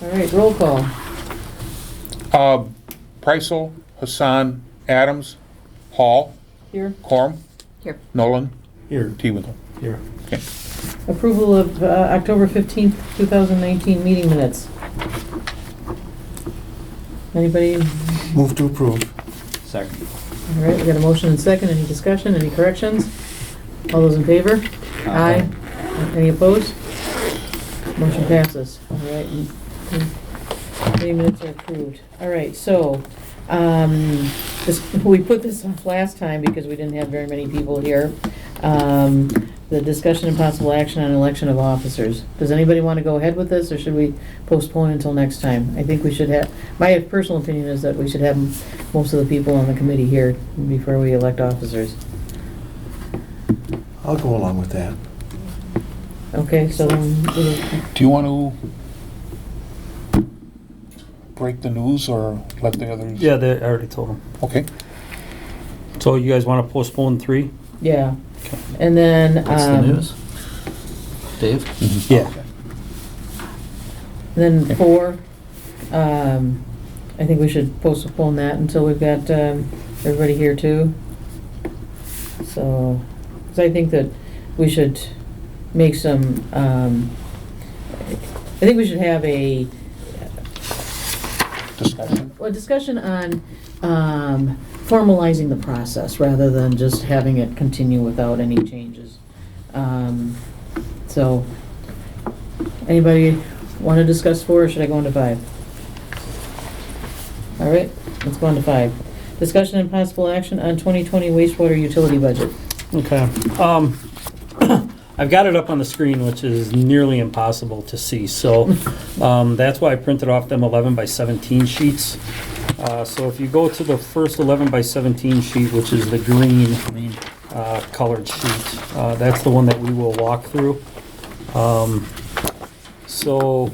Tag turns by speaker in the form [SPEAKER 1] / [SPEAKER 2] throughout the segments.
[SPEAKER 1] All right, roll call.
[SPEAKER 2] Preisel, Hassan, Adams, Hall,
[SPEAKER 1] Here.
[SPEAKER 2] Corum,
[SPEAKER 3] Here.
[SPEAKER 2] Nolan,
[SPEAKER 4] Here.
[SPEAKER 2] Tewinkle.
[SPEAKER 4] Here.
[SPEAKER 2] Okay.
[SPEAKER 1] Approval of October 15th, 2019 meeting minutes. Anybody?
[SPEAKER 4] Move to approve.
[SPEAKER 5] Second.
[SPEAKER 1] All right, we got a motion and second. Any discussion, any corrections? All those in favor? Aye. Any opposed? Motion passes. All right. Meeting minutes are approved. All right, so, we put this off last time because we didn't have very many people here. The discussion and possible action on election of officers. Does anybody want to go ahead with this, or should we postpone until next time? I think we should have, my personal opinion is that we should have most of the people on the committee here before we elect officers.
[SPEAKER 4] I'll go along with that.
[SPEAKER 1] Okay, so then,
[SPEAKER 2] Do you want to break the news or let the others?
[SPEAKER 6] Yeah, I already told them.
[SPEAKER 2] Okay.
[SPEAKER 6] So you guys want to postpone 3?
[SPEAKER 1] yeah. And then,
[SPEAKER 5] What's the news? Dave?
[SPEAKER 6] Yeah.
[SPEAKER 1] then 4, I think we should postpone that until we've got everybody here too. So, 'cause I think that we should make some, I think we should have a discussion on formalizing the process rather than just having it continue without any changes. So, anybody want to discuss 4, or should I go on to 5? All right, let's go on to 5. Discussion and possible action on 2020 wastewater utility budget.
[SPEAKER 6] Okay. I've got it up on the screen, which is nearly impossible to see. So that's why I printed off them 11 by 17 sheets. So if you go to the first 11 by 17 sheet, which is the green colored sheet, that's the one that we will walk through. So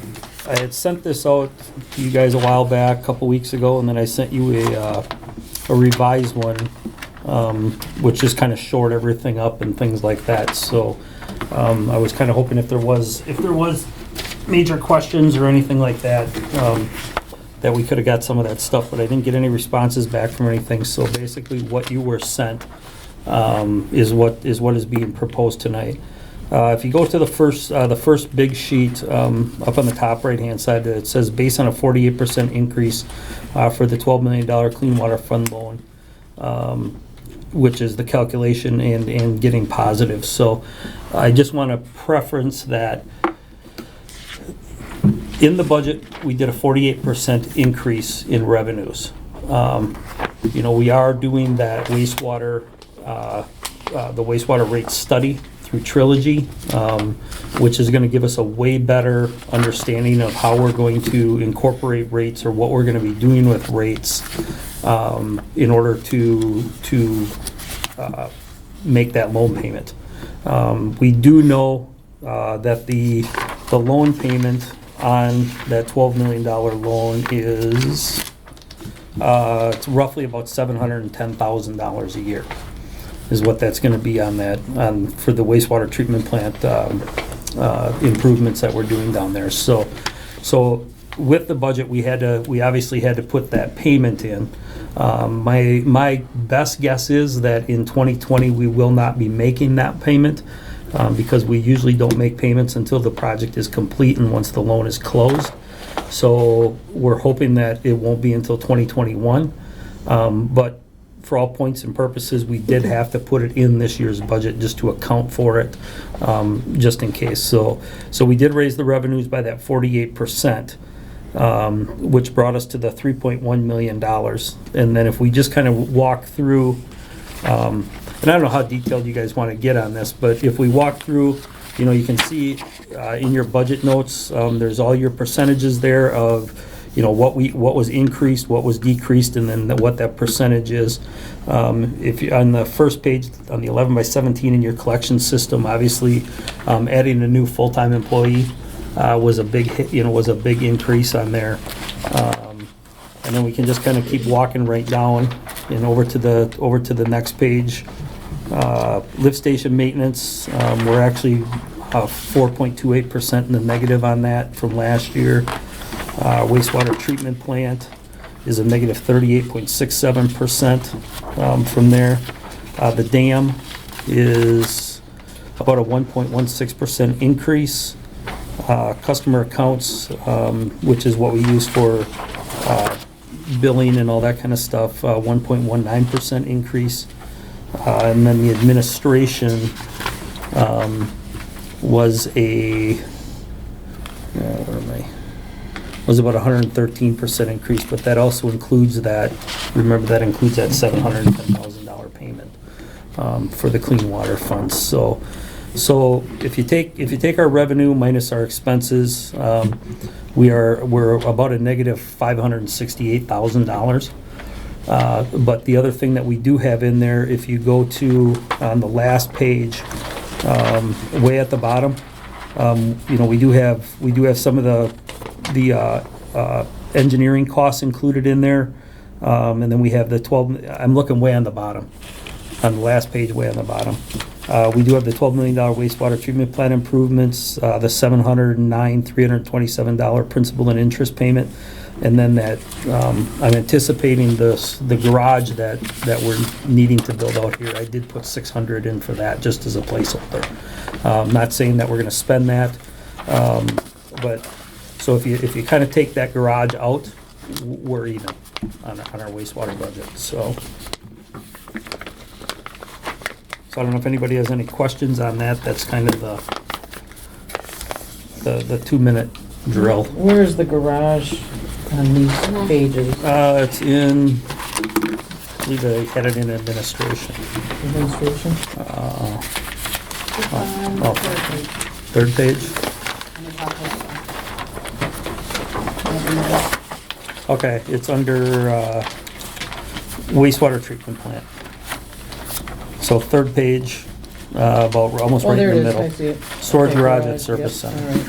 [SPEAKER 6] I had sent this out to you guys a while back, a couple weeks ago, and then I sent you a revised one, which just kind of shored everything up and things like that. So I was kind of hoping if there was major questions or anything like that, that we could have got some of that stuff, but I didn't get any responses back from anything. So basically what you were sent is what is being proposed tonight. If you go to the first big sheet up on the top right-hand side, it says based on a 48% increase for the $12 million Clean Water Fund loan, which is the calculation and getting positive. So I just want to preference that in the budget, we did a 48% increase in revenues. We are doing that wastewater, the wastewater rate study through Trilogy, which is going to give us a way better understanding of how we're going to incorporate rates or what we're going to be doing with rates in order to make that loan payment. We do know that the loan payment on that $12 million loan is it's roughly about $710,000 a year is what that's going to be on that for the wastewater treatment plant improvements that we're doing down there. So with the budget, we obviously had to put that payment in. My best guess is that in 2020 we will not be making that payment because we usually don't make payments until the project is complete and once the loan is closed. So we're hoping that it won't be until 2021. But for all points and purposes, we did have to put it in this year's budget just to account for it, just in case. So we did raise the revenues by that 48%. Which brought us to the $3.1 million. And then if we just kind of walk through, and I don't know how detailed you guys want to get on this, but if we walk through, you can see in your budget notes, there's all your percentages there of, what was increased, what was decreased, and then what that percentage is. If you on the first page, on the 11 by 17 in your collection system, obviously adding a new full-time employee was a big hit, was a big increase on there. And then we can just kind of keep walking right down and over to the next page. Lift station maintenance, we're actually 4.28% in the negative on that from last year. Wastewater treatment plant is a negative 38.67% from there. The dam is about a 1.16% increase. Customer accounts, which is what we use for billing and all that kind of stuff, 1.19% increase. And then the administration was was about 113% increase, but that also includes that, remember that includes that $710,000 payment for the clean water funds. So if you take our revenue minus our expenses, we're about a negative $568,000. But the other thing that we do have in there, if you go to on the last page, way at the bottom, we do have some of the engineering costs included in there, and then we have the 12. I'm looking way on the bottom, on the last page, way on the bottom. We do have the $12 million wastewater treatment plant improvements, the $709,327 principal and interest payment, and then that I'm anticipating the garage that we're needing to build out here. I did put $600 in for that just as a placeholder. Not saying that we're going to spend that, but so if you kind of take that garage out, we're even on our wastewater budget. So I don't know if anybody has any questions on that. That's kind of the 2-minute drill.
[SPEAKER 1] Where is the garage on these pages?
[SPEAKER 6] It's in, I believe they had it in administration.
[SPEAKER 1] Administration?
[SPEAKER 6] Third page? Okay, it's under wastewater treatment plant. So third page, about almost right
[SPEAKER 1] there
[SPEAKER 6] in
[SPEAKER 1] it
[SPEAKER 6] the
[SPEAKER 1] is,
[SPEAKER 6] middle.
[SPEAKER 1] I see it.
[SPEAKER 6] Storage
[SPEAKER 1] Okay,
[SPEAKER 6] garage at Service
[SPEAKER 1] yep,
[SPEAKER 6] Center.
[SPEAKER 1] all right.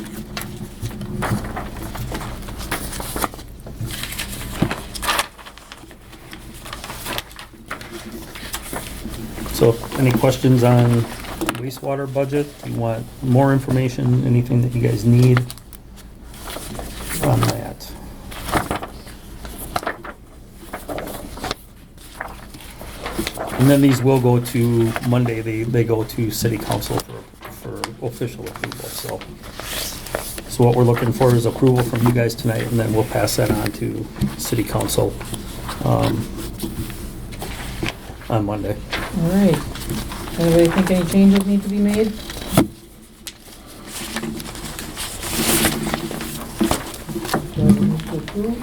[SPEAKER 6] So any questions on wastewater budget? Do you want more information, anything that you guys need on that? And then these will go to, Monday, they go to city council for official approval, so. So what we're looking for is approval from you guys tonight, and then we'll pass that on to city council on Monday.
[SPEAKER 1] All right. Anybody think any changes need to be made? Do I move to approve?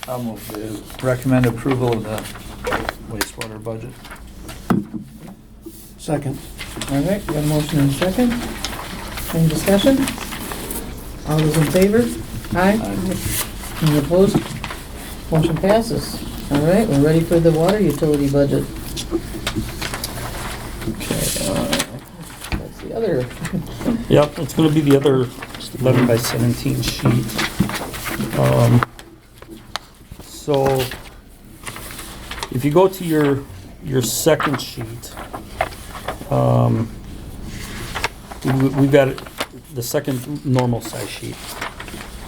[SPEAKER 5] I'll move to recommend approval of the wastewater budget.
[SPEAKER 4] Second.
[SPEAKER 1] All right, we have a motion and a second. Any discussion? All those in favor? Aye. Any opposed? Motion passes. All right, we're ready for the water utility budget.
[SPEAKER 6] Okay.
[SPEAKER 1] That's the other.
[SPEAKER 6] Yep, it's gonna be the other 11 by 17 sheet. So, if you go to your second sheet, we've got the second normal size sheet.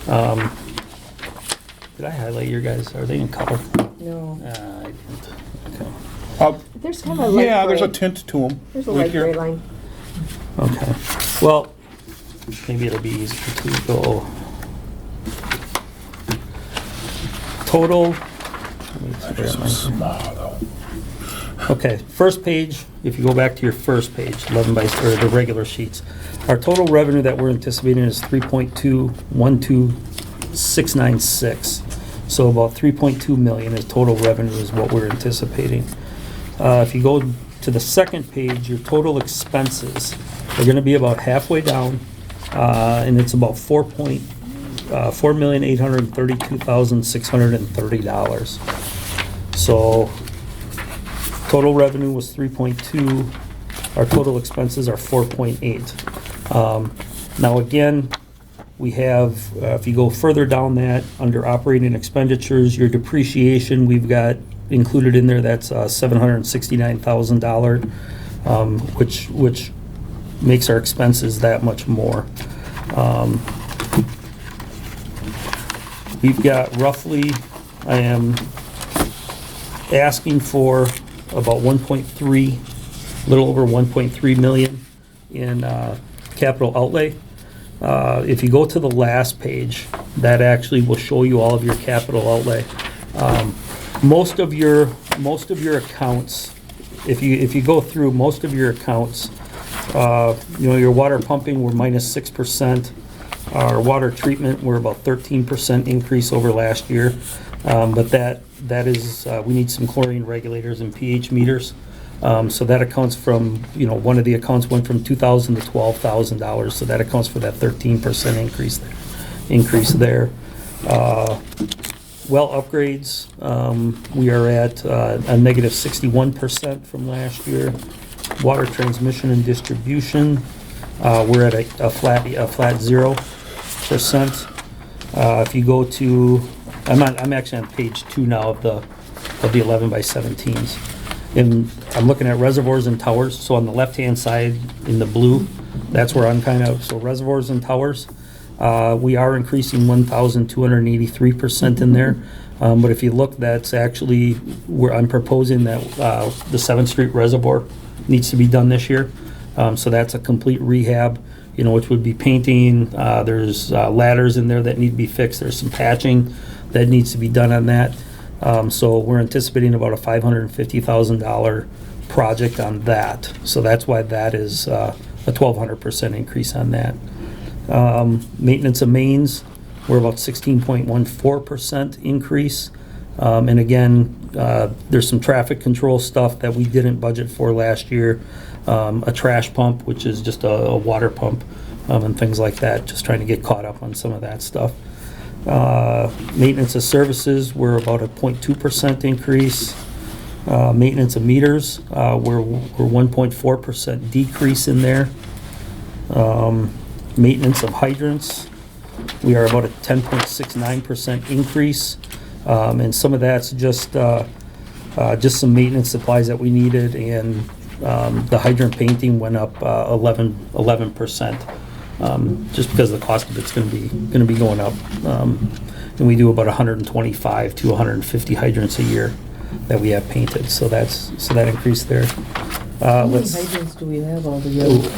[SPEAKER 6] Did I highlight your guys? Are they in color?
[SPEAKER 1] No.
[SPEAKER 6] I didn't. Okay.
[SPEAKER 3] There's kind of a light
[SPEAKER 2] Yeah, there's a
[SPEAKER 3] gray.
[SPEAKER 2] tint to them.
[SPEAKER 3] There's a light gray line.
[SPEAKER 6] Okay. Well, maybe it'll be easier to go. Total. Okay, first page, if you go back to your first page, 11 by, or the regular sheets, our total revenue that we're anticipating is 3.212696. So about 3.2 million is total revenue is what we're anticipating. If you go to the second page, your total expenses are gonna be about halfway down, and it's about $4,832,630. So total revenue was 3.2, our total expenses are 4.8. Now again, we have, if you go further down that, under operating expenditures, your depreciation, we've got included in there, that's $769,000, which makes our expenses that much more. We've got roughly, I am asking for about 1.3, a little over 1.3 million in capital outlay. If you go to the last page, that actually will show you all of your capital outlay. Most of your accounts, if you go through most of your accounts, your water pumping, we're -6%. Our water treatment, we're about 13% increase over last year. But that is, we need some chlorine regulators and pH meters. So that accounts from, one of the accounts went from $2,000 to $12,000. So that accounts for that 13% increase there. Well upgrades, we are at a -61% from last year. Water transmission and distribution, we're at a flat 0%. If you go to, I'm actually on page 2 now of the 11 by 17s. And I'm looking at reservoirs and towers. So on the left-hand side in the blue, that's where I'm so reservoirs and towers. We are increasing 1,283% in there. But if you look, that's actually where I'm proposing that the 7th Street Reservoir needs to be done this year. So that's a complete rehab, which would be painting. There's ladders in there that need to be fixed. There's some patching that needs to be done on that. So we're anticipating about a $550,000 project on that. So that's why that is a 1,200% increase on that. Maintenance of mains, we're about 16.14% increase. And again, there's some traffic control stuff that we didn't budget for last year. A trash pump, which is just a water pump, and things like that, just trying to get caught up on some of that stuff. Maintenance of services, we're about a 0.2% increase. Maintenance of meters, we're 1.4% decrease in there. Maintenance of hydrants, we are about a 10.69% increase. And some of that's just some maintenance supplies that we needed, and the hydrant painting went up 11%. Just because the cost of it's going to be going up, and we do about 125 to 150 hydrants a year that we have painted. So that increased there.
[SPEAKER 1] How many hydrants do we have altogether?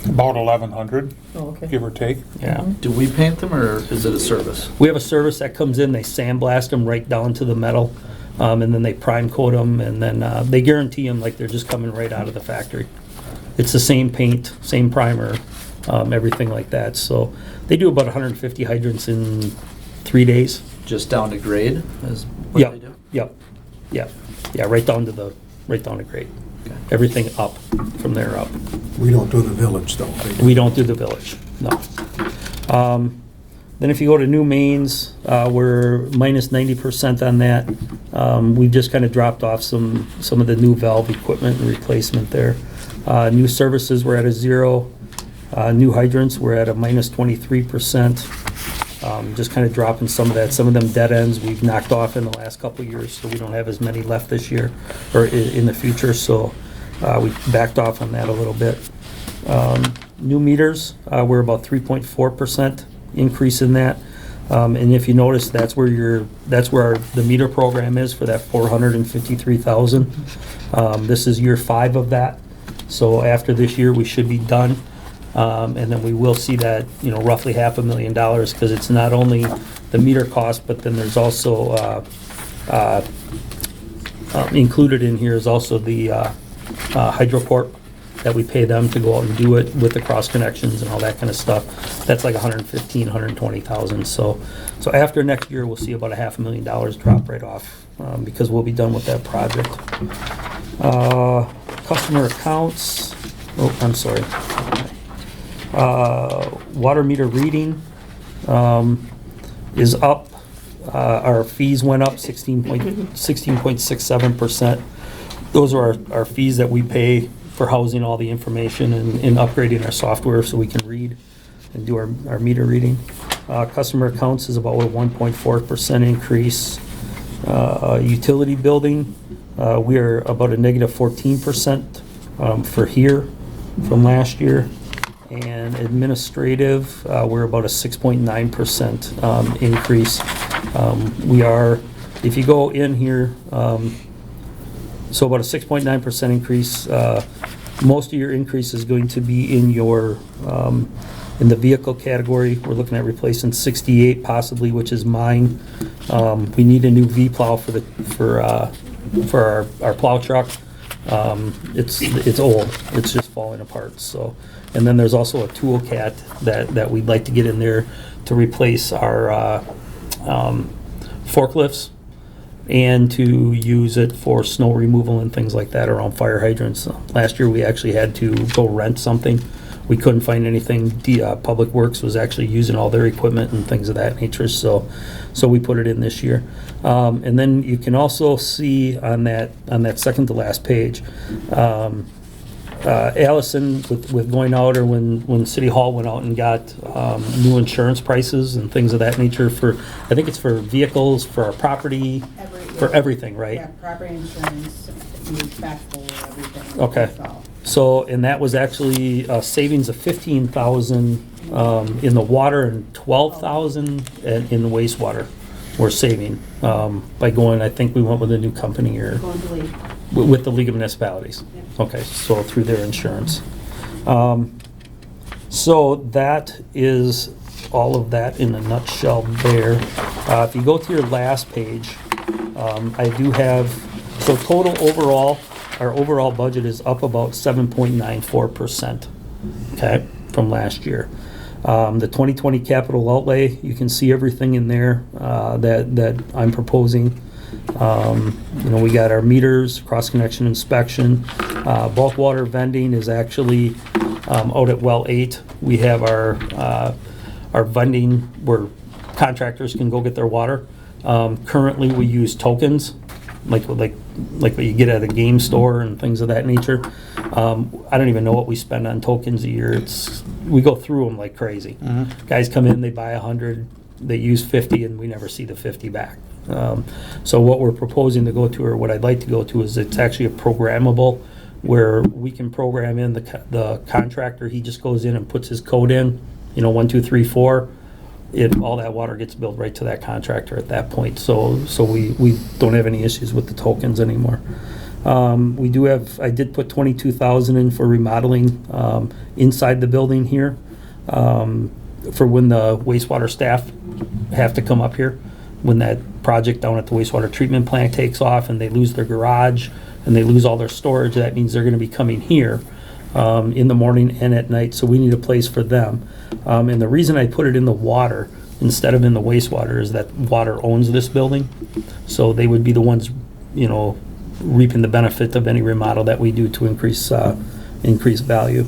[SPEAKER 2] About 1,100,
[SPEAKER 1] Oh, okay.
[SPEAKER 2] give or take.
[SPEAKER 6] Yeah,
[SPEAKER 5] Do we paint them, or is it a service?
[SPEAKER 6] we have a service that comes in. They sandblast them right down to the metal, and then they prime coat them, and then they guarantee them like they're just coming right out of the factory. It's the same paint, same primer. Everything like that. So they do about 150 hydrants in 3 days.
[SPEAKER 5] Just down to grade is what
[SPEAKER 6] Yep.
[SPEAKER 5] they do?
[SPEAKER 6] Yep. Yeah, right down to grade.
[SPEAKER 5] Okay.
[SPEAKER 6] Everything up from there up.
[SPEAKER 4] We don't do the village, though.
[SPEAKER 6] We don't do the village, no. Then if you go to new mains, we're minus 90% on that. We've just kind of dropped off some of the new valve equipment and replacement there. New services, we're at a 0. New hydrants, we're at a minus 23%. Just kind of dropping some of that. Some of them dead ends we've knocked off in the last couple of years, so we don't have as many left this year or in the future. So we backed off on that a little bit. New meters, we're about 3.4% increase in that. And if you notice, that's where the meter program is for that 453,000. This is year 5 of that. So after this year, we should be done. And then we will see that, roughly $500,000, because it's not only the meter cost, but then there's also included in here is also the HydroCorp that we pay them to go out and do it with the cross connections and all that kind of stuff. That's like $115,000, $120,000. So after next year, we'll see about $500,000 drop right off, because we'll be done with that project. Customer accounts. Oh, I'm sorry. Water meter reading is up. Our fees went up 16.67%. Those are our fees that we pay for housing all the information and upgrading our software so we can read and do our meter reading. Customer accounts is about a 1.4% increase. Utility building, we are about a negative 14% for here from last year. And administrative, we're about a 6.9% increase. We are, if you go in here, so about a 6.9% increase. Most of your increase is going to be in your in the vehicle category. We're looking at replacing 68 possibly, which is mine. We need a new V-plow for our plow truck. It's old. It's just falling apart. So, and then there's also a tool cat that we'd like to get in there to replace our forklifts and to use it for snow removal and things like that around fire hydrants. Last year we actually had to go rent something. We couldn't find anything. Public Works was actually using all their equipment and things of that nature, so we put it in this year. And then you can also see on that second to last page, Allison with going out, or when City Hall went out and got new insurance prices and things of that nature for, I think it's for vehicles, for our property, for everything, right?
[SPEAKER 7] Yeah, property insurance, backflow, everything.
[SPEAKER 6] Okay. So, and that was actually a savings of 15,000 in the water and 12,000 in the wastewater. We're saving by going. I think we went with a new company or
[SPEAKER 7] Going to leave.
[SPEAKER 6] with the League of Municipalities.
[SPEAKER 7] Yep.
[SPEAKER 6] Okay, so through their insurance. So that is all of that in a nutshell there. If you go to your last page, I do have, so total overall, our overall budget is up about 7.94%, okay, from last year. The 2020 capital outlay, you can see everything in there that I'm proposing. We got our meters, cross-connection inspection. Bulk water vending is actually out at well 8. We have our vending where contractors can go get their water. Currently, we use tokens, like what you get at a game store and things of that nature. I don't even know what we spend on tokens a year. We go through them like crazy. Guys come in, they buy 100, they use 50, and we never see the 50 back. So what we're proposing to go to, or what I'd like to go to, is it's actually a programmable, where we can program in the contractor. He just goes in and puts his code in, 1, 2, 3, 4. All that water gets billed right to that contractor at that point. So we don't have any issues with the tokens anymore. I did put 22,000 in for remodeling inside the building here, for when the wastewater staff have to come up here, when that project down at the wastewater treatment plant takes off and they lose their garage and they lose all their storage. That means they're going to be coming here in the morning and at night, so we need a place for them. And the reason I put it in the water instead of in the wastewater is that water owns this building, so they would be the ones, reaping the benefit of any remodel that we do to increase value.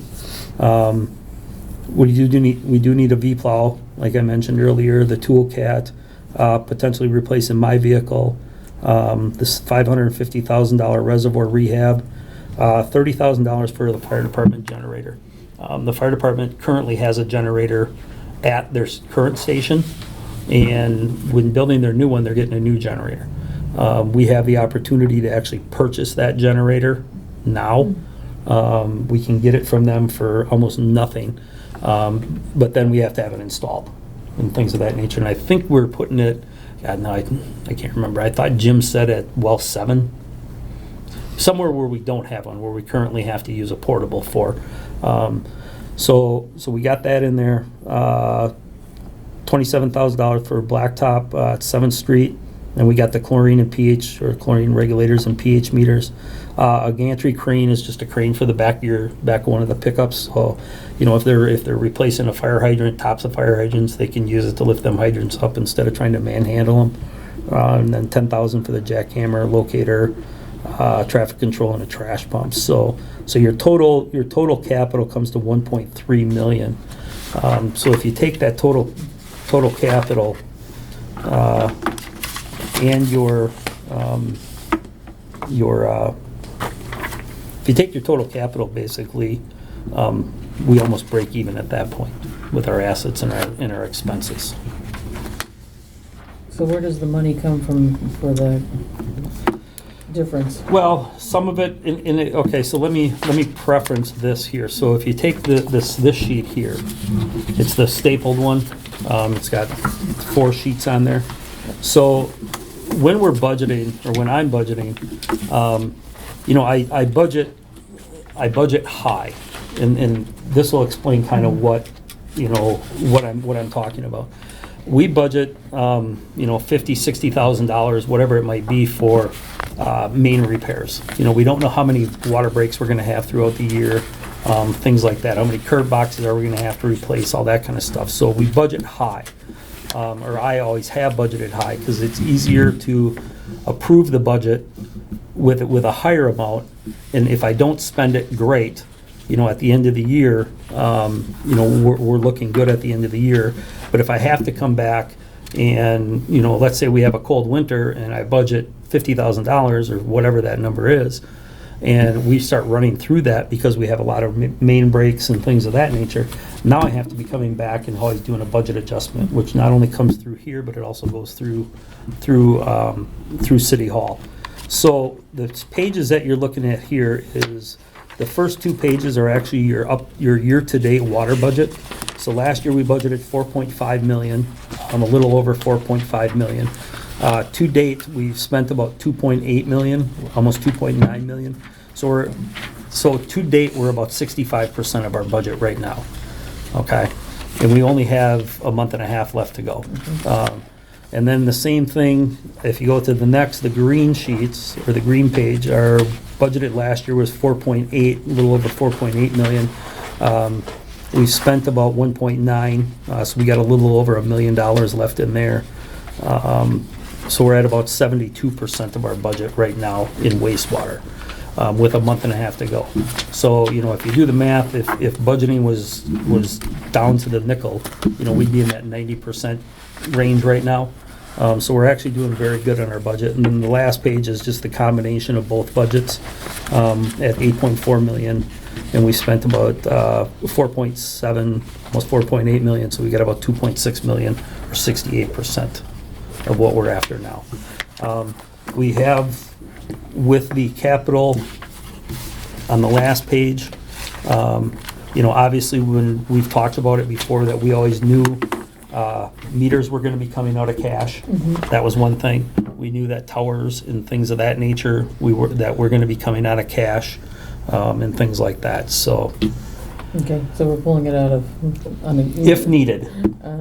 [SPEAKER 6] We do need a V-plow, like I mentioned earlier, the tool cat, potentially replacing my vehicle, this $550,000 reservoir rehab, $30,000 for the fire department generator. The fire department currently has a generator at their current station, and when building their new one, they're getting a new generator. We have the opportunity to actually purchase that generator now. We can get it from them for almost nothing, but then we have to have it installed and things of that nature. And I think we're putting it, God, no, I can't remember. I thought Jim said at well 7, somewhere where we don't have one, where we currently have to use a portable for. So we got that in there. $27,000 for blacktop at 7th Street. And we got the chlorine and pH, or chlorine regulators and pH meters. A gantry crane is just a crane for the back of one of the pickups. So, if they're replacing a fire hydrant, tops of fire hydrants, they can use it to lift them hydrants up instead of trying to manhandle them. And then $10,000 for the jackhammer, locator, traffic control, and a trash pump. So your total capital comes to $1.3 million. So if you take that total capital and your If you take your total capital, basically, we almost break even at that point with our assets and our expenses.
[SPEAKER 1] So where does the money come from for the difference?
[SPEAKER 6] Well, some of it, okay, so let me preference this here. So if you take this sheet here, it's the stapled one. It's got 4 sheets on there. So when we're budgeting, or when I'm budgeting, I budget high, and this will explain kind of what I'm talking about. We budget, $50,000-$60,000, whatever it might be, for main repairs. We don't know how many water breaks we're going to have throughout the year, things like that. How many curb boxes are we going to have to replace? All that kind of stuff. So we budget high, or I always have budgeted high, because it's easier to approve the budget with a higher amount, and if I don't spend it, great. At the end of the year, we're looking good at the end of the year. But if I have to come back and, let's say we have a cold winter and I budget $50,000 or whatever that number is, and we start running through that because we have a lot of main breaks and things of that nature, now I have to be coming back and always doing a budget adjustment, which not only comes through here, but it also goes through City Hall. So the pages that you're looking at here is, the first 2 pages are actually your year-to-date water budget. So last year we budgeted $4.5 million. I'm a little over $4.5 million. To date, we've spent about $2.8 million, almost $2.9 million. So to date, we're about 65% of our budget right now. Okay, and we only have a month and a half left to go. And then the same thing, if you go to the green sheets, or the green page, our budgeted last year was 4.8, a little over 4.8 million. We spent about 1.9, so we got a little over $1 million left in there. So we're at about 72% of our budget right now in wastewater, with a month and a half to go. So, if you do the math, if budgeting was down to the nickel, we'd be in that 90% range right now. So we're actually doing very good on our budget. And then the last page is just the combination of both budgets, at 8.4 million, and we spent about 4.7, almost 4.8 million, so we got about 2.6 million, or 68% of what we're after now. We have, with the capital on the last page, obviously when we've talked about it before, that we always knew meters were going to be coming out of cash. That was one thing. We knew that towers and things of that nature were going to be coming out of cash, and things like that. So,
[SPEAKER 1] Okay, so we're pulling it out of,
[SPEAKER 6] if needed,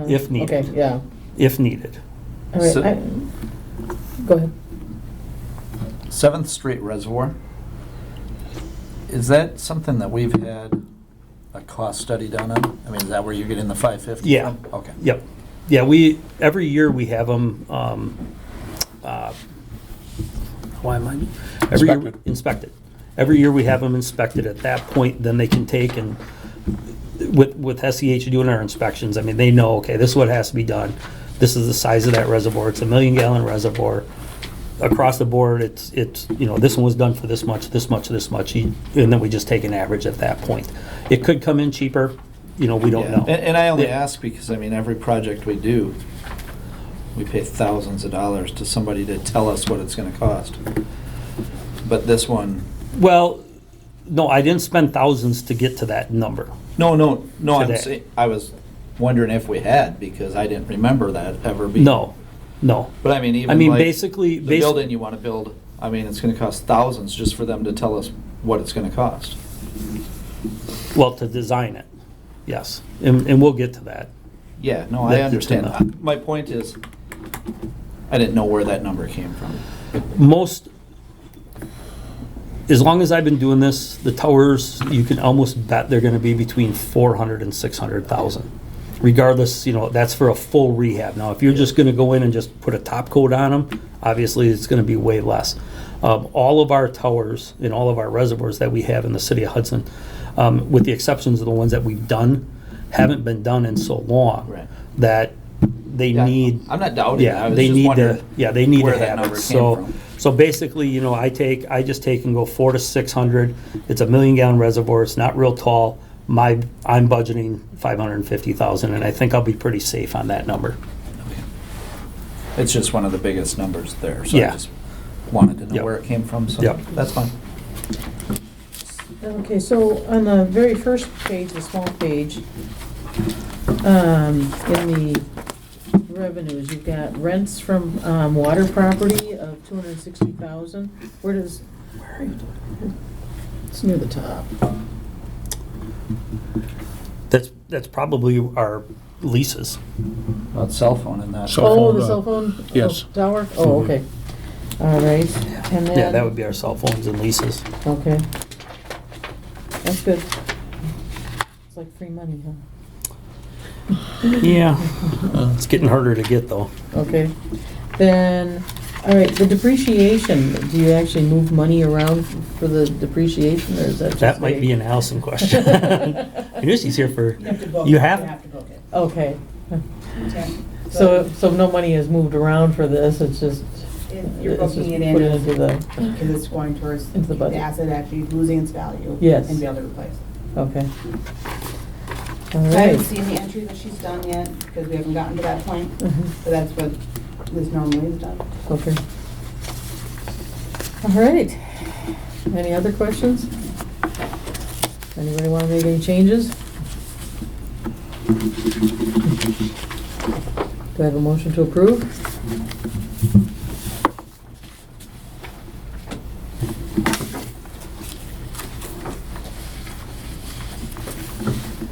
[SPEAKER 6] if needed,
[SPEAKER 1] okay, yeah.
[SPEAKER 6] if needed.
[SPEAKER 1] All right,
[SPEAKER 5] So-
[SPEAKER 1] go ahead.
[SPEAKER 5] 7th Street Reservoir, is that something that we've had a cost study done on? I mean, is that where you're getting the 550
[SPEAKER 6] Yeah.
[SPEAKER 5] from? Okay.
[SPEAKER 6] Yep. Yeah, every year we have them, inspected. Every year we have them inspected. At that point, then they can take and, with SEH doing our inspections, I mean, they know, okay, this is what has to be done. This is the size of that reservoir. It's a 1 million gallon reservoir. Across the board, it's this one was done for this much, this much, this much, and then we just take an average at that point. It could come in cheaper, we don't
[SPEAKER 5] Yeah.
[SPEAKER 6] know.
[SPEAKER 5] And I only
[SPEAKER 6] Yeah.
[SPEAKER 5] ask because, I mean, every project we do, we pay thousands of dollars to somebody to tell us what it's gonna cost. But this one,
[SPEAKER 6] Well, no, I didn't spend thousands to get to that number.
[SPEAKER 5] no, I'm
[SPEAKER 6] Today.
[SPEAKER 5] saying, I was wondering if we had, because I didn't remember that ever being.
[SPEAKER 6] No.
[SPEAKER 5] But I mean, even like,
[SPEAKER 6] basically,
[SPEAKER 5] the building you wanna build, I mean, it's gonna cost thousands just for them to tell us what it's gonna cost.
[SPEAKER 6] well, to design it, yes, and we'll get to that.
[SPEAKER 5] Yeah, no, I
[SPEAKER 6] That's
[SPEAKER 5] understand.
[SPEAKER 6] enough.
[SPEAKER 5] My point is, I didn't know where that number came from.
[SPEAKER 6] As long as I've been doing this, the towers, you can almost bet they're gonna be between 400 and 600,000. Regardless, that's for a full rehab. Now, if you're just gonna go in and just put a top coat on them, obviously it's gonna be way less. All of our towers and all of our reservoirs that we have in the city of Hudson, with the exceptions of the ones that we've done, haven't been done in so long
[SPEAKER 5] Right.
[SPEAKER 6] that they
[SPEAKER 5] Yeah,
[SPEAKER 6] need,
[SPEAKER 5] I'm not doubting it, I
[SPEAKER 6] yeah,
[SPEAKER 5] was
[SPEAKER 6] they
[SPEAKER 5] just
[SPEAKER 6] need to,
[SPEAKER 5] wondering
[SPEAKER 6] yeah, they need
[SPEAKER 5] where
[SPEAKER 6] to
[SPEAKER 5] that
[SPEAKER 6] have
[SPEAKER 5] number
[SPEAKER 6] it.
[SPEAKER 5] came from.
[SPEAKER 6] So basically, you know, I just take and go 4 to 600. It's a 1,000,000-gallon reservoir. It's not real tall. I'm budgeting 550,000, and I think I'll be pretty safe on that number.
[SPEAKER 5] It's just one of the biggest numbers there, so I
[SPEAKER 6] Yeah.
[SPEAKER 5] just wanted to know
[SPEAKER 6] Yep.
[SPEAKER 5] where it came from, so
[SPEAKER 6] Yep.
[SPEAKER 5] that's fine.
[SPEAKER 1] Okay, so on the very first page, the small page, in the revenues, you've got rents from, water property of 260,000. Where are you? It's near the top.
[SPEAKER 6] That's probably our leases.
[SPEAKER 5] About cell phone and that.
[SPEAKER 2] Cell
[SPEAKER 1] Oh,
[SPEAKER 2] phone,
[SPEAKER 1] the cell phone?
[SPEAKER 2] yes.
[SPEAKER 1] Tower? Oh, okay. All right, and then.
[SPEAKER 6] Yeah, that would be our cell phones and leases.
[SPEAKER 1] Okay. That's good. It's like free money, huh?
[SPEAKER 6] Yeah, it's getting harder to get though.
[SPEAKER 1] Okay. Then, all right, the depreciation, do you actually move money around for the depreciation, or is that just?
[SPEAKER 6] That might
[SPEAKER 1] a-
[SPEAKER 6] be an Allison question. I knew she's here for,
[SPEAKER 7] You have to book.
[SPEAKER 6] you
[SPEAKER 7] You
[SPEAKER 6] have,
[SPEAKER 7] have to book it.
[SPEAKER 1] Okay.
[SPEAKER 7] Okay.
[SPEAKER 1] So no money is moved around for this, it's just.
[SPEAKER 7] If you're
[SPEAKER 1] it's just
[SPEAKER 7] booking it
[SPEAKER 1] put
[SPEAKER 7] in,
[SPEAKER 1] into the,
[SPEAKER 7] because it's going towards
[SPEAKER 1] Into the budget.
[SPEAKER 7] the asset actually losing its value.
[SPEAKER 1] Yes.
[SPEAKER 7] And be able to replace it.
[SPEAKER 1] okay. All
[SPEAKER 7] I
[SPEAKER 1] right.
[SPEAKER 7] haven't seen the entry that she's done yet, because we haven't gotten to that point,
[SPEAKER 1] Mhm.
[SPEAKER 7] but that's what this normally is done.
[SPEAKER 1] Okay. All right. Any other questions? Anybody want to make any changes? Do I have a motion to approve?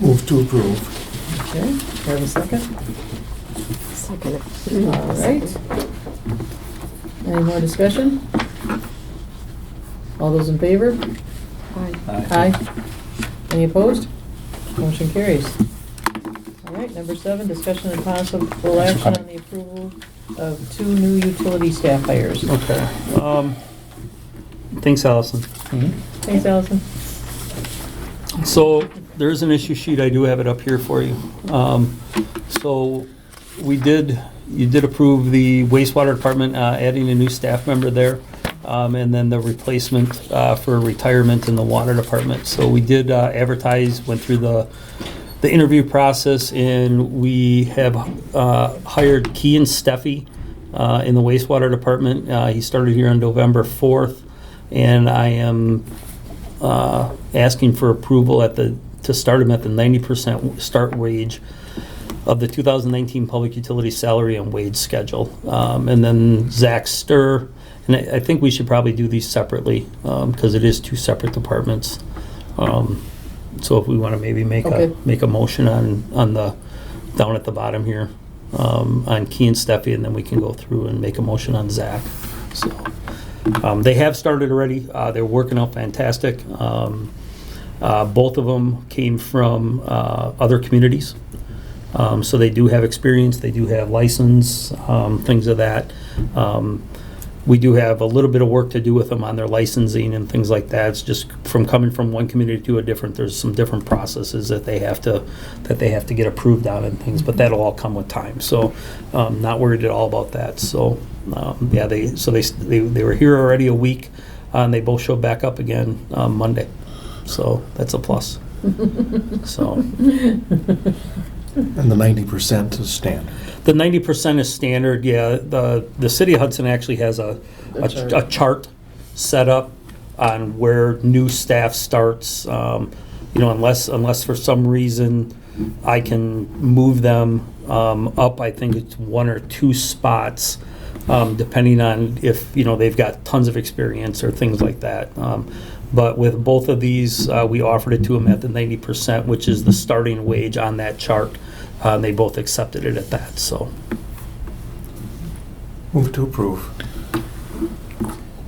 [SPEAKER 4] Move to approve.
[SPEAKER 1] Okay, do I have a second?
[SPEAKER 3] Second.
[SPEAKER 1] All right. Any more discussion? All those in favor? Aye. Any opposed? Motion carries. All right, number 7, discussion and possible action on the approval of 2 new utility staff hires.
[SPEAKER 6] okay. Thanks, Allison.
[SPEAKER 1] Thanks, Allison.
[SPEAKER 6] So there's an issue sheet, I do have it up here for you. So you did approve the wastewater department adding a new staff member there, and then the replacement for retirement in the water department. So we did advertise, went through the interview process, and we have hired Kean Steffi in the wastewater department. He started here on November 4th, and I am asking for approval to start him at the 90% start wage of the 2019 public utility salary and wage schedule. And then Zach Sturr, and I think we should probably do these separately because it is 2 separate departments. So if we want to maybe make
[SPEAKER 1] Okay.
[SPEAKER 6] a motion on the down at the bottom here on Key and Steffi, and then we can go through and make a motion on Zach. So they have started already. They're working out fantastic. Both of them came from other communities. So they do have experience, they do have license, things of that. We do have a little bit of work to do with them on their licensing and things like that. It's just from coming from one community to a different, there's some different processes that they have to get approved on and things, but that'll all come with time. So not worried at all about that. So yeah, they were here already a week, and they both showed back up again Monday. So that's a plus. So.
[SPEAKER 4] And the 90% is standard.
[SPEAKER 6] The 90% is standard, yeah. The city of Hudson actually has a chart set up on where new staff starts. Unless for some reason I can move them up, I think it's 1 or 2 spots, depending on if they've got tons of experience or things like that. But with both of these, we offered it to them at the 90%, which is the starting wage on that chart. They both accepted it at that, so.
[SPEAKER 4] Move to approve.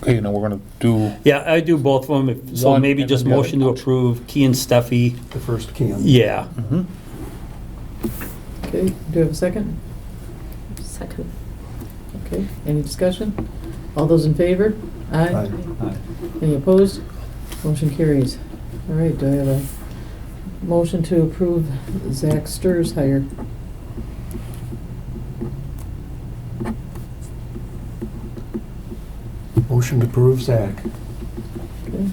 [SPEAKER 2] Okay, now we're gonna do
[SPEAKER 6] Yeah, I do both of them, so
[SPEAKER 2] One
[SPEAKER 6] maybe
[SPEAKER 2] and
[SPEAKER 6] just
[SPEAKER 2] then the other.
[SPEAKER 6] motion to approve Key and Steffi.
[SPEAKER 4] The first key on.
[SPEAKER 6] Yeah,
[SPEAKER 1] Okay, do you have a second?
[SPEAKER 3] Second.
[SPEAKER 1] Okay, any discussion? All those in favor?
[SPEAKER 4] Aye.
[SPEAKER 1] Any opposed? Motion carries. All right, do I have a motion to approve Zach Sturr's hire?
[SPEAKER 4] Motion to approve, Zach.
[SPEAKER 1] Okay.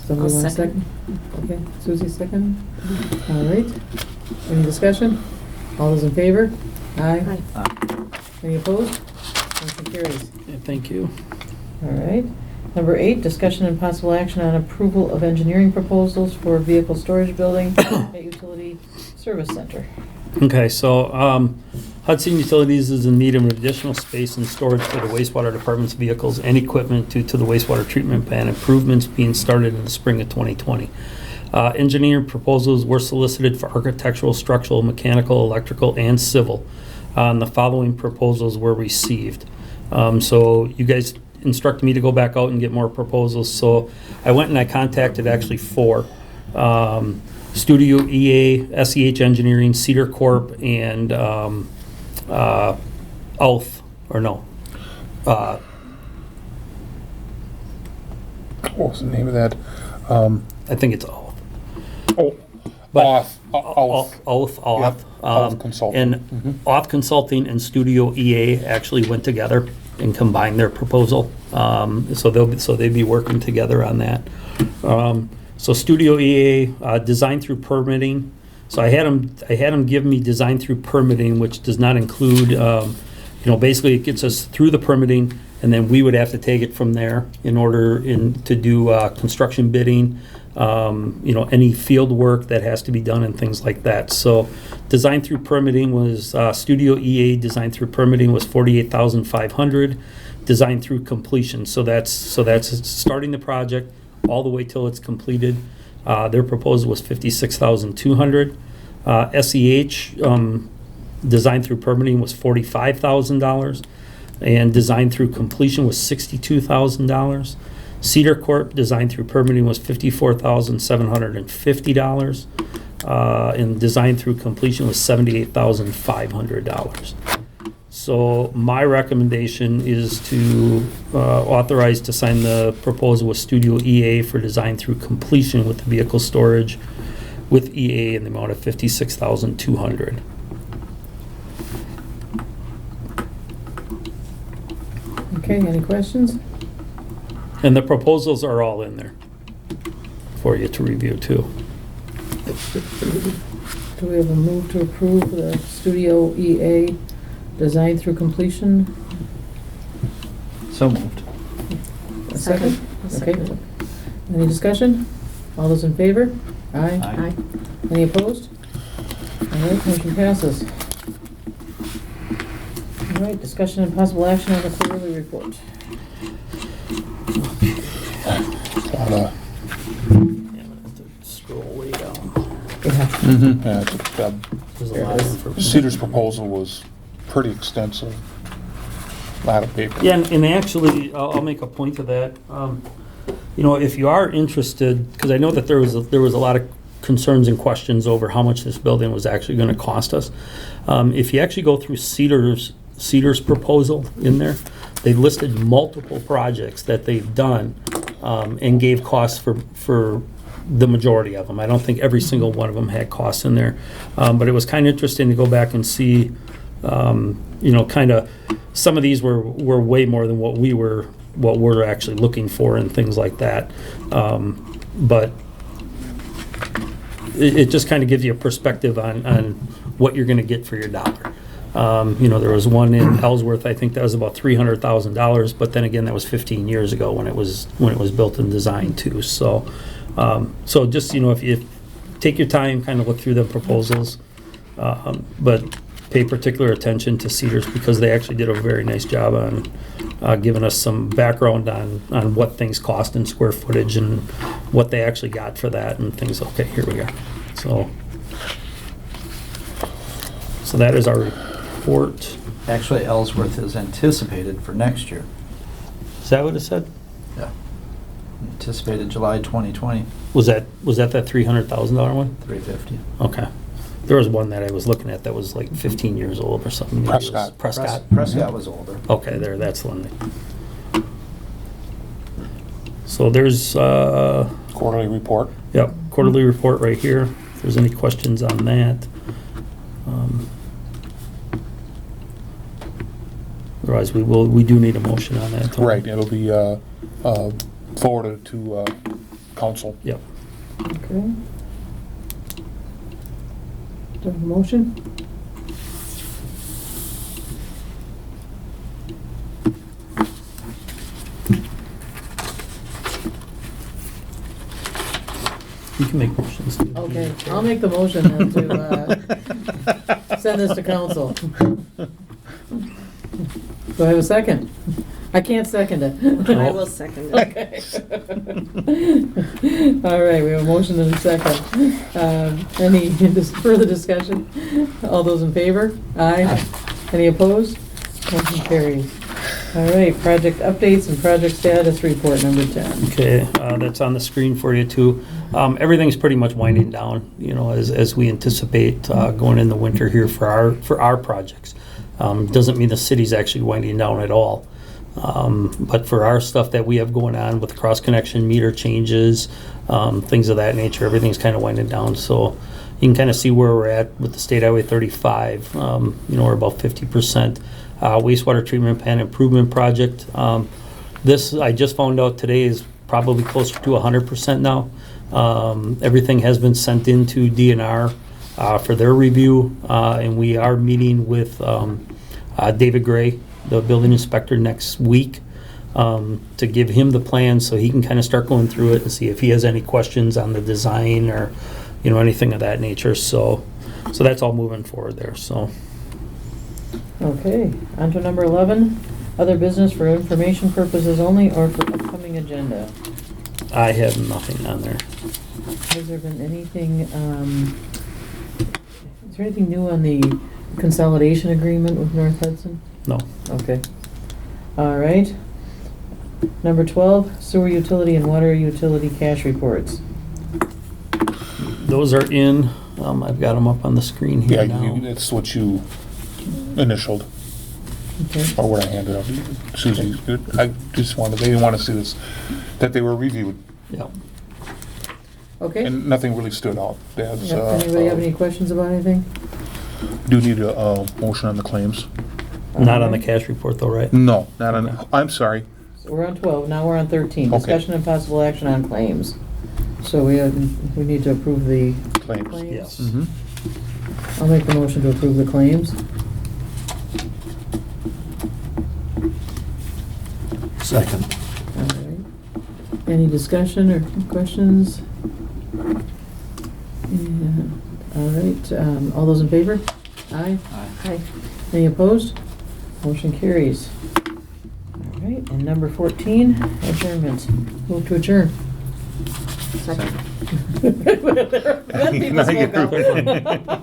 [SPEAKER 1] Somebody
[SPEAKER 3] I'll
[SPEAKER 1] want a
[SPEAKER 3] second.
[SPEAKER 1] second? Okay, Susie second. All right. Any discussion? All those in favor? Aye. Any opposed? Motion carries.
[SPEAKER 6] Okay, thank you.
[SPEAKER 1] All right. Number 8, discussion and possible action on approval of engineering proposals for vehicle storage building at Utility Service Center.
[SPEAKER 6] Okay, so Hudson Utilities is in need of additional space and storage for the wastewater department's vehicles and equipment due to the wastewater treatment plant improvements being started in the spring of 2020. Engineering proposals were solicited for architectural, structural, mechanical, electrical, and civil. The following proposals were received. So you guys instructed me to go back out and get more proposals, so I went and I contacted actually 4. Studio EA, SEH Engineering, Cedar Corp, and Alf, or no.
[SPEAKER 2] What was the name of that?
[SPEAKER 6] I think it's Alf.
[SPEAKER 2] Oh,
[SPEAKER 6] But
[SPEAKER 2] Alf.
[SPEAKER 6] Alf.
[SPEAKER 2] Alf Consulting.
[SPEAKER 6] And Alf Consulting and Studio EA actually went together and combined their proposal. So they'd be working together on that. So Studio EA, design through permitting. So I had them give me design through permitting, which does not include, basically it gets us through the permitting, and then we would have to take it from there in order to do construction bidding, any field work that has to be done and things like that. So design through permitting was, Studio EA design through permitting was $48,500. Design through completion. So that's starting the project all the way till it's completed. Their proposal was $56,200. SEH design through permitting was $45,000, and design through completion was $62,000. Cedar Corp design through permitting was $54,750, and design through completion was $78,500. So my recommendation is to authorize to sign the proposal with Studio EA for design through completion with the vehicle storage with EA in the amount of $56,200.
[SPEAKER 1] Okay, any questions?
[SPEAKER 6] And the proposals are all in there for you to review too.
[SPEAKER 1] Do we have a move to approve the Studio EA design through completion?
[SPEAKER 5] So moved.
[SPEAKER 1] A second?
[SPEAKER 3] I'll
[SPEAKER 1] Okay.
[SPEAKER 3] second.
[SPEAKER 1] Any discussion? All those in favor? Aye.
[SPEAKER 3] Aye.
[SPEAKER 1] Any opposed? All right, motion passes. All right, discussion and possible action on the quarterly report.
[SPEAKER 6] Scroll way down.
[SPEAKER 1] Yeah.
[SPEAKER 2] Yeah,
[SPEAKER 6] There's a lot of information.
[SPEAKER 2] Cedar's proposal was pretty extensive. Lot of paper.
[SPEAKER 6] Yeah, and actually, I'll make a point of that. If you are interested, because I know that there was a lot of concerns and questions over how much this building was actually going to cost us. If you actually go through Cedar's proposal in there, they listed multiple projects that they've done and gave costs for the majority of them. I don't think every single one of them had costs in there, but it was kind of interesting to go back and see. Kind of some of these were way more than what we're actually looking for and things like that. But it just kind of gives you a perspective on what you're going to get for your dollar. There was one in Ellsworth, I think that was about $300,000, but then again, that was 15 years ago when it was built and designed too. So just, if you take your time, kind of look through the proposals, but pay particular attention to Cedars because they actually did a very nice job on giving us some background on what things cost in square footage and what they actually got for that and things. Okay, here we go. So that is our report.
[SPEAKER 5] Actually, Ellsworth is anticipated for next year.
[SPEAKER 6] Is that what it said?
[SPEAKER 5] Yeah. Anticipated July 2020,
[SPEAKER 6] Was that $300,000 one?
[SPEAKER 5] $350.
[SPEAKER 6] Okay. There was one that I was looking at that was like 15 years old or something. Maybe it was
[SPEAKER 2] Prescott.
[SPEAKER 6] Prescott.
[SPEAKER 5] Prescott was older.
[SPEAKER 6] Okay, that's the one. So there's,
[SPEAKER 2] Quarterly report.
[SPEAKER 6] yep, quarterly report right here. If there's any questions on that. Otherwise, we do need a motion on that.
[SPEAKER 2] Right, it'll be forwarded to council.
[SPEAKER 6] Yep.
[SPEAKER 1] Okay. Do I have a motion?
[SPEAKER 6] You can make motions. Steve.
[SPEAKER 1] Okay, I'll make the motion then to send this to council. Do I have a second? I can't second it.
[SPEAKER 3] I will second it.
[SPEAKER 1] Okay. All right, we have a motion and a second. Any further discussion? All those in favor? Aye. Any opposed? Motion carries. All right, project updates and project status report number 10.
[SPEAKER 6] Okay, that's on the screen for you too. Everything's pretty much winding down, as we anticipate going in the winter here for our projects. Doesn't mean the city's actually winding down at all. But for our stuff that we have going on with cross connection meter changes, things of that nature, everything's kind of winding down. So you can kind of see where we're at with the State Highway 35. We're about 50%. Wastewater treatment plant improvement project. This, I just found out today, is probably closer to 100% now. Everything has been sent into DNR for their review, and we are meeting with David Gray, the building inspector, next week to give him the plan so he can kind of start going through it and see if he has any questions on the design or anything of that nature. So that's all moving forward there. So.
[SPEAKER 1] Okay, on to number 11, other business for information purposes only or for upcoming agenda.
[SPEAKER 6] I have nothing on there.
[SPEAKER 1] Has there been anything, is there anything new on the consolidation agreement with North Hudson?
[SPEAKER 6] No.
[SPEAKER 1] Okay. All right. Number 12, sewer utility and water utility cash reports.
[SPEAKER 6] Those are in. I've got them up on the screen here now.
[SPEAKER 2] That's what you initialed,
[SPEAKER 1] Okay.
[SPEAKER 2] or what I handed out. Susie, they didn't want to see this, that they were reviewed,
[SPEAKER 6] Yep.
[SPEAKER 1] Okay.
[SPEAKER 2] and nothing really stood out. That's,
[SPEAKER 1] Yep. Anybody have any questions about anything?
[SPEAKER 2] do you need a motion on the claims?
[SPEAKER 6] Not on the cash report though, right?
[SPEAKER 2] No, not on, I'm sorry.
[SPEAKER 1] So we're on 12, now we're on 13.
[SPEAKER 2] Okay.
[SPEAKER 1] Discussion and possible action on claims. So we need to approve the
[SPEAKER 2] Claims.
[SPEAKER 1] claims.
[SPEAKER 6] Yes.
[SPEAKER 2] Mhm.
[SPEAKER 1] I'll make the motion to approve the claims.
[SPEAKER 4] Second.
[SPEAKER 1] All right. Any discussion or questions? Yeah. All right, all those in favor? Aye.
[SPEAKER 3] Aye.
[SPEAKER 1] Any opposed? Motion carries. All right, and number 14, adjournment. Move to adjourn.
[SPEAKER 3] Second.
[SPEAKER 1] That people spoke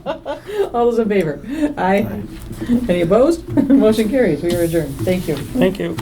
[SPEAKER 1] up. All those in favor? Aye. Any opposed? Motion carries. We are adjourned. Thank you.
[SPEAKER 6] Thank you.